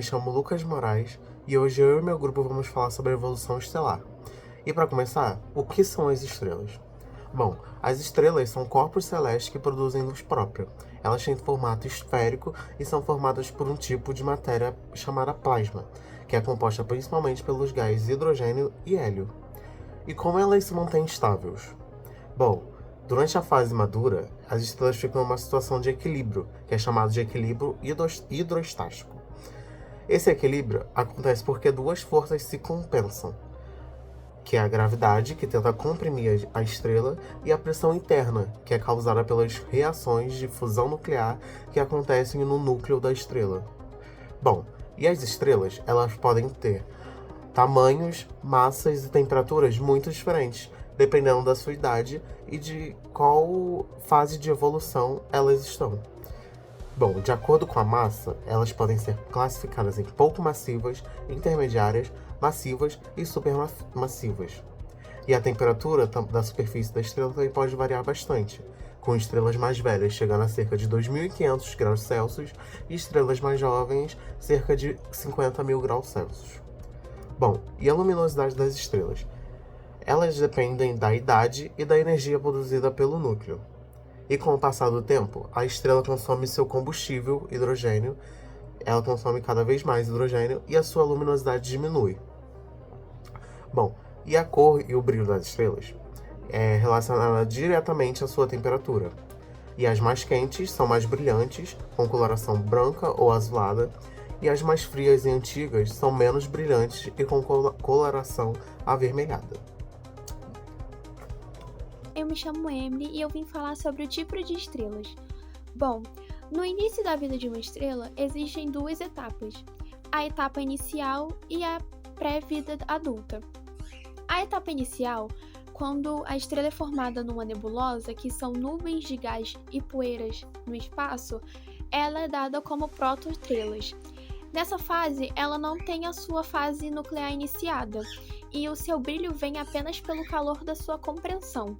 me chamo Lucas Moraes e hoje eu e meu grupo vamos falar sobre a evolução estelar. E para começar, o que são as estrelas? Bom, as estrelas são corpos celestes que produzem luz própria. Elas têm formato esférico e são formadas por um tipo de matéria chamada plasma, que é composta principalmente pelos gases hidrogênio e hélio. E como elas se mantêm estáveis? Bom, durante a fase madura, as estrelas ficam em uma situação de equilíbrio, que é chamado de equilíbrio hidrostático. Esse equilíbrio acontece porque duas forças se compensam, que é a gravidade, que tenta comprimir a estrela, e a pressão interna, que é causada pelas reações de fusão nuclear que acontecem no núcleo da estrela. Bom, e as estrelas, elas podem ter tamanhos, massas e temperaturas muito diferentes, dependendo da sua idade e de qual fase de evolução elas estão. Bom, de acordo com a massa, elas podem ser classificadas em pouco massivas, intermediárias, massivas e supermassivas. E a temperatura da superfície da estrela também pode variar bastante, com estrelas mais velhas chegando a cerca de 2.500 graus Celsius e estrelas mais jovens cerca de 50.000 graus Celsius. Bom, e a luminosidade das estrelas? Elas dependem da idade e da energia produzida pelo núcleo. E com o passar do tempo, a estrela consome seu combustível, hidrogênio, ela consome cada vez mais hidrogênio e a sua luminosidade diminui. Bom, e a cor e o brilho das estrelas é relacionada diretamente à sua temperatura. E as mais quentes são mais brilhantes, com coloração branca ou azulada, e as mais frias e antigas são menos brilhantes e com coloração avermelhada. Eu me chamo Emily e eu vim falar sobre o tipo de estrelas. Bom, no início da vida de uma estrela existem duas etapas: a etapa inicial e a pré-vida adulta. A etapa inicial, quando a estrela é formada numa nebulosa, que são nuvens de gás e poeiras no espaço, ela é dada como protoestrelas. Nessa fase, ela não tem a sua fase nuclear iniciada, e o seu brilho vem apenas pelo calor da sua compreensão.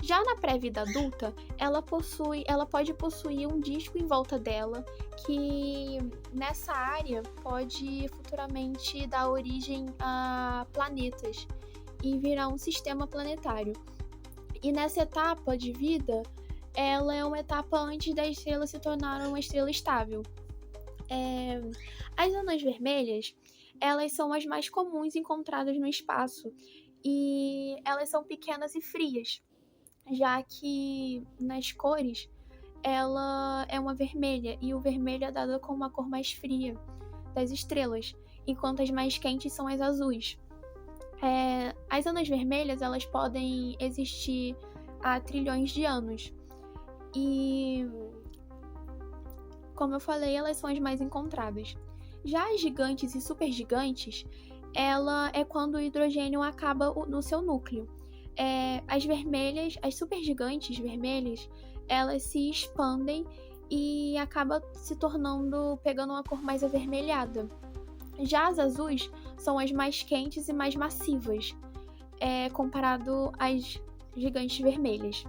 Já na pré-vida adulta, ela pode possuir um disco em volta dela, que nessa área pode futuramente dar origem a planetas e virar um sistema planetário. E nessa etapa de vida, ela é uma etapa antes da estrela se tornar uma estrela estável. As anãs vermelhas, elas são as mais comuns encontradas no espaço e elas são pequenas e frias, já que nas cores ela é uma vermelha e o vermelho é dado como a cor mais fria das estrelas, enquanto as mais quentes são as azuis. As anãs vermelhas, elas podem existir há trilhões de anos e, como eu falei, elas são as mais encontradas. Já as gigantes e supergigantes, ela é quando o hidrogênio acaba no seu núcleo. As vermelhas, as supergigantes vermelhas, elas se expandem e acaba se pegando uma cor mais avermelhada. Já as azuis são as mais quentes e mais massivas, comparado às gigantes vermelhas.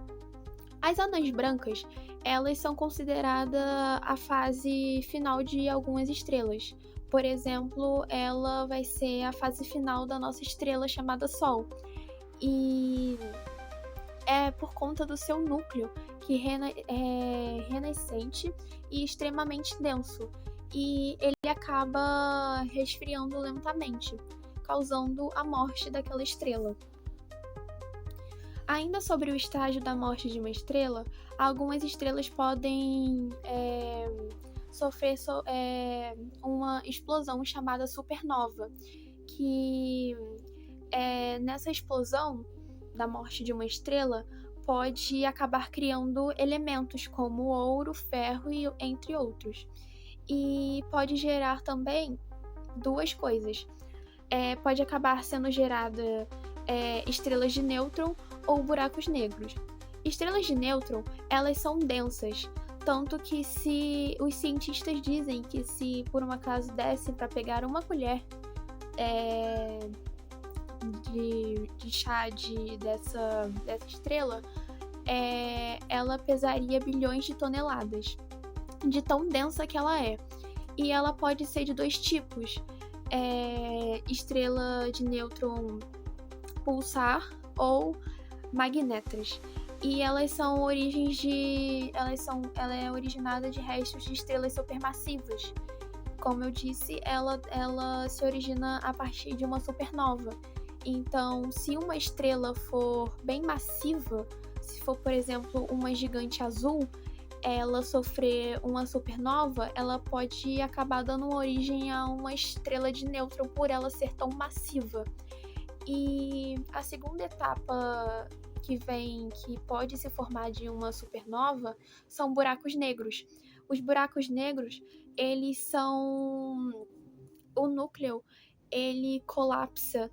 As anãs brancas, elas são consideradas a fase final de algumas estrelas. Por exemplo, ela vai ser a fase final da nossa estrela chamada Sol. E é por conta do seu núcleo, que é renascente e extremamente denso. E ele acaba resfriando lentamente, causando a morte daquela estrela. Ainda sobre o estágio da morte de uma estrela, algumas estrelas podem sofrer uma explosão chamada supernova, que nessa explosão da morte de uma estrela pode acabar criando elementos como ouro, ferro e entre outros. E pode gerar também duas coisas. Pode acabar sendo gerada estrelas de nêutron ou buracos negros. Estrelas de nêutron, elas são densas, tanto que se os cientistas dizem que se por um acaso desse para pegar uma colher de chá dessa estrela, ela pesaria bilhões de toneladas, de tão densa que ela é. E ela pode ser de dois tipos: estrela de nêutron pulsar ou magnétras. E elas são origens de. Ela é originada de restos de estrelas supermassivas. Como eu disse, ela se origina a partir de uma supernova. Então, se uma estrela for bem massiva, se for, por exemplo, uma gigante azul, ela sofrer uma supernova, ela pode acabar dando origem a uma estrela de nêutron por ela ser tão massiva. E a segunda etapa que pode se formar de uma supernova, são buracos negros. Os buracos negros, eles são... O núcleo, ele colapsa,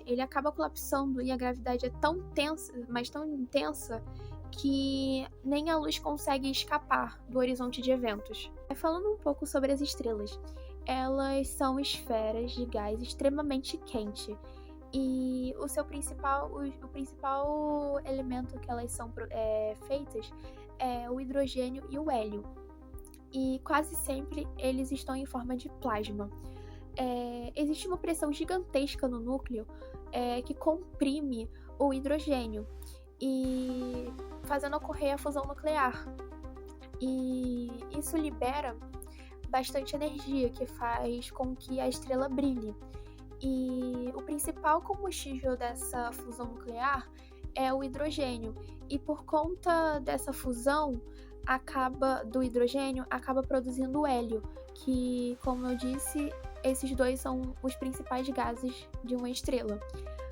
ele acaba colapsando e a gravidade é tão tensa, mas tão intensa, que nem a luz consegue escapar do horizonte de eventos. Falando um pouco sobre as estrelas, elas são esferas de gás extremamente quente. E o principal elemento que elas são feitas é o hidrogênio e o hélio. E quase sempre eles estão em forma de plasma. Existe uma pressão gigantesca no núcleo que comprime o hidrogênio, e fazendo ocorrer a fusão nuclear. E isso libera bastante energia, que faz com que a estrela brilhe. E o principal combustível dessa fusão nuclear é o hidrogênio. E por conta dessa fusão do hidrogênio, acaba produzindo o hélio, que, como eu disse, esses dois são os principais gases de uma estrela.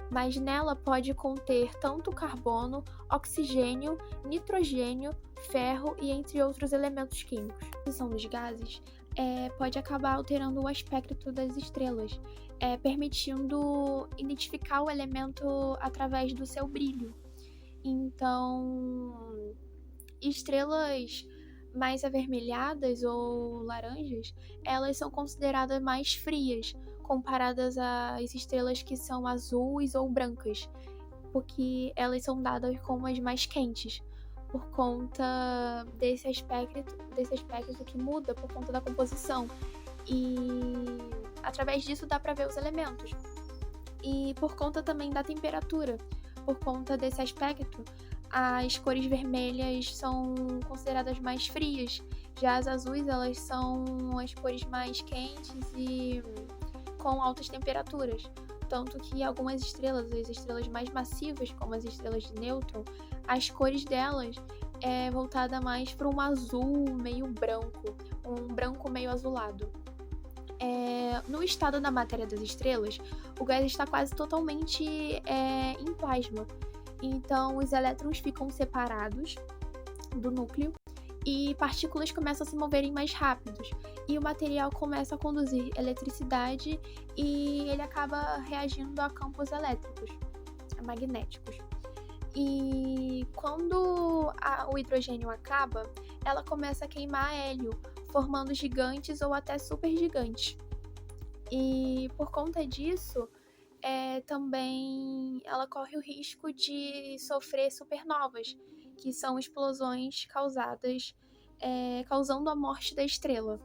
Mas nela pode conter tanto carbono, oxigênio, nitrogênio, ferro e entre outros elementos químicos. A composição dos gases pode acabar alterando o aspecto das estrelas, permitindo identificar o elemento através do seu brilho. Então, estrelas mais avermelhadas ou laranjas, elas são consideradas mais frias, comparadas às estrelas que são azuis ou brancas, porque elas são dadas como as mais quentes, por conta desse aspecto que muda por conta da composição. E através disso dá para ver os elementos. E por conta também da temperatura, por conta desse aspecto, as cores vermelhas são consideradas mais frias, já as azuis elas são as cores mais quentes e com altas temperaturas. Tanto que algumas estrelas, as estrelas mais massivas, como as estrelas de nêutron, as cores delas é voltada mais para um azul meio branco, um branco meio azulado. No estado da matéria das estrelas, o gás está quase totalmente em plasma. Então, os elétrons ficam separados do núcleo e partículas começam a se moverem mais rápidos. E o material começa a conduzir eletricidade e ele acaba reagindo a campos elétricos, magnéticos. E quando o hidrogênio acaba, ela começa a queimar hélio, formando gigantes ou até supergigantes. E por conta disso, também ela corre o risco de sofrer supernovas, que são explosões causando a morte da estrela.